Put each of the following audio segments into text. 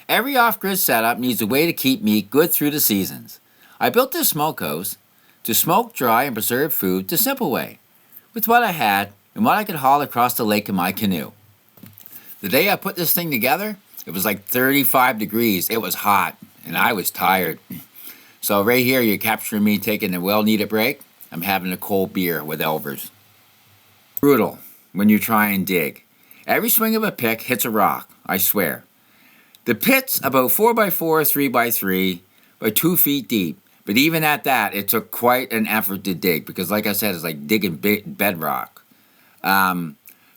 Every off-grid setup needs a way to keep meat good through the seasons. I built this smokehouse to smoke, dry, and preserve food the simple way, with what I had and what I could haul across the lake in my canoe. The day I put this thing together, it was like 35 degrees. It was hot, and I was tired. So right here, you're capturing me taking a well-needed break. I'm having a cold beer with Elvers. Brutal when you try and dig. Every swing of a pick hits a rock, I swear. The pit's about 4x4, 3x3, by 2 feet deep. But even at that, it took quite an effort to dig because, like I said, it's like digging bedrock.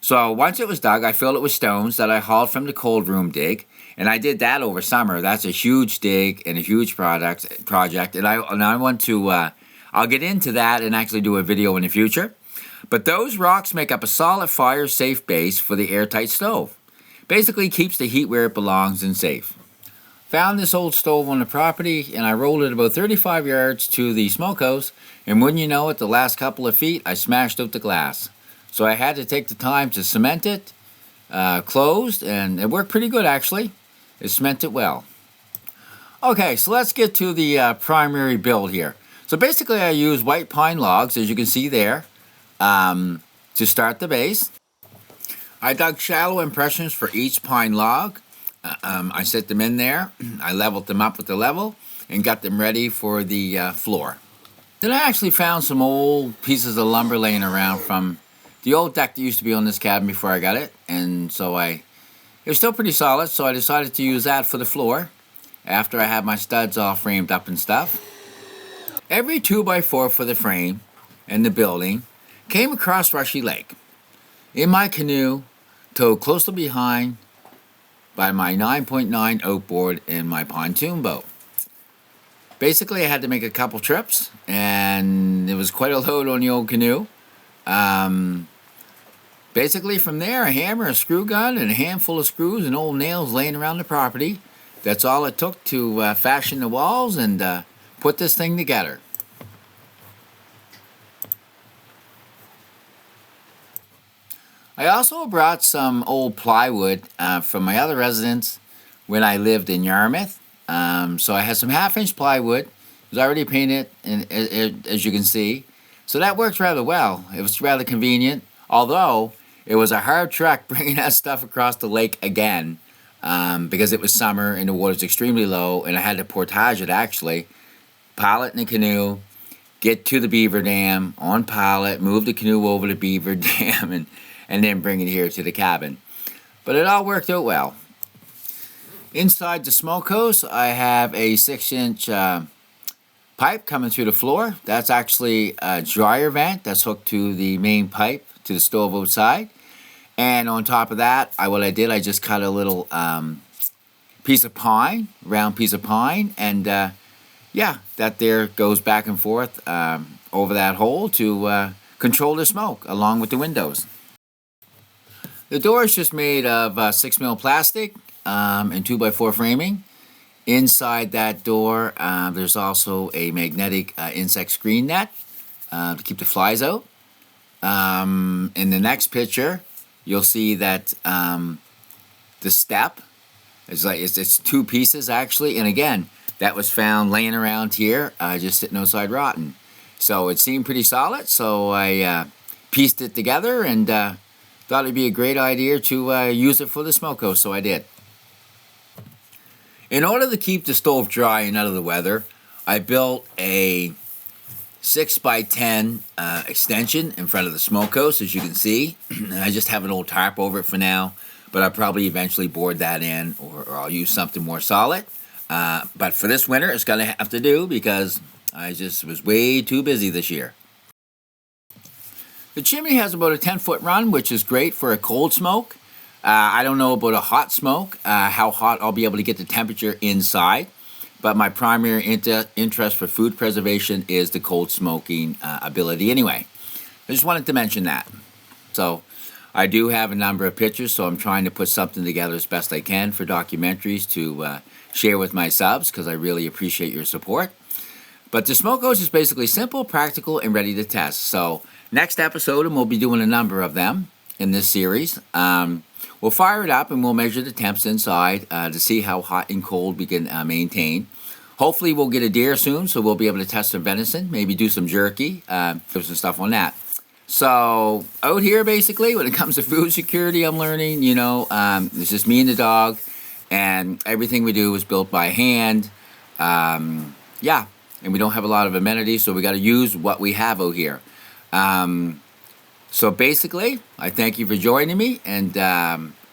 So once it was dug, I filled it with stones that I hauled from the cold room dig, and I did that over summer. That's a huge dig and a huge project, and I want to. I'll get into that and actually do a video in the future. But those rocks make up a solid fire-safe base for the airtight stove. Basically keeps the heat where it belongs and safe. Found this old stove on the property, and I rolled it about 35 yards to the smokehouse, and wouldn't you know it, the last couple of feet, I smashed out the glass. So I had to take the time to cement it, closed, and it worked pretty good actually. It cemented well. Okay, so let's get to the primary build here. So basically I use white pine logs, as you can see there, to start the base. I dug shallow impressions for each pine log. I set them in there. I leveled them up with the level and got them ready for the floor. Then I actually found some old pieces of lumber laying around from the old deck that used to be on this cabin before I got it. And so it was still pretty solid, so I decided to use that for the floor after I had my studs all framed up and stuff. Every 2x4 for the frame and the building came across Rushy Lake in my canoe, towed closely behind by my 9.9 outboard and my pontoon boat. Basically, I had to make a couple trips, and it was quite a load on the old canoe. Basically, from there, a hammer, a screw gun, and a handful of screws and old nails laying around the property. That's all it took to fashion the walls and put this thing together. I also brought some old plywood from my other residence when I lived in Yarmouth. So I had some half-inch plywood. It was already painted, as you can see. So that worked rather well. It was rather convenient, although it was a hard trek bringing that stuff across the lake again because it was summer and the water's extremely low, and I had to portage it actually, pile it in the canoe, get to the beaver dam, on pilot, move the canoe over the beaver dam, and then bring it here to the cabin. But it all worked out well. Inside the smokehouse, I have a 6-inch pipe coming through the floor. That's actually a dryer vent that's hooked to the main pipe to the stove outside. And on top of that, I just cut a little piece of pine, round piece of pine, and that there goes back and forth over that hole to control the smoke along with the windows. The door is just made of 6mm plastic and 2x4 framing. Inside that door, there's also a magnetic insect screen net to keep the flies out. In the next picture, you'll see that the step is it's 2 pieces actually, and again, that was found laying around here, just sitting outside rotting. So it seemed pretty solid, so I pieced it together and thought it'd be a great idea to use it for the smokehouse, so I did. In order to keep the stove dry and out of the weather, I built a 6x10 extension in front of the smokehouse, as you can see. I just have an old tarp over it for now, but I'll probably eventually board that in, or I'll use something more solid. But for this winter, it's going to have to do because I just was way too busy this year. The chimney has about a 10-foot run, which is great for a cold smoke. I don't know about a hot smoke, how hot I'll be able to get the temperature inside, but my primary interest for food preservation is the cold smoking ability anyway. I just wanted to mention that. So I do have a number of pictures, so I'm trying to put something together as best I can for documentaries to share with my subs because I really appreciate your support. But the smokehouse is basically simple, practical, and ready to test. So next episode, and we'll be doing a number of them in this series, We'll fire it up and we'll measure the temps inside to see how hot and cold we can maintain. Hopefully we'll get a deer soon, so we'll be able to test some venison, maybe do some jerky, do some stuff on that. So out here, basically, when it comes to food security, I'm learning, it's just me and the dog, and everything we do is built by hand. Yeah, and we don't have a lot of amenities, so we got to use what we have out here. So basically, I thank you for joining me, and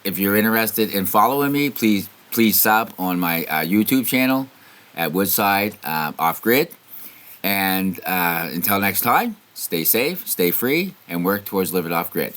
if you're interested in following me, please sub on my YouTube channel at Woodside Off Grid. And until next time, stay safe, stay free, and work towards living off grid.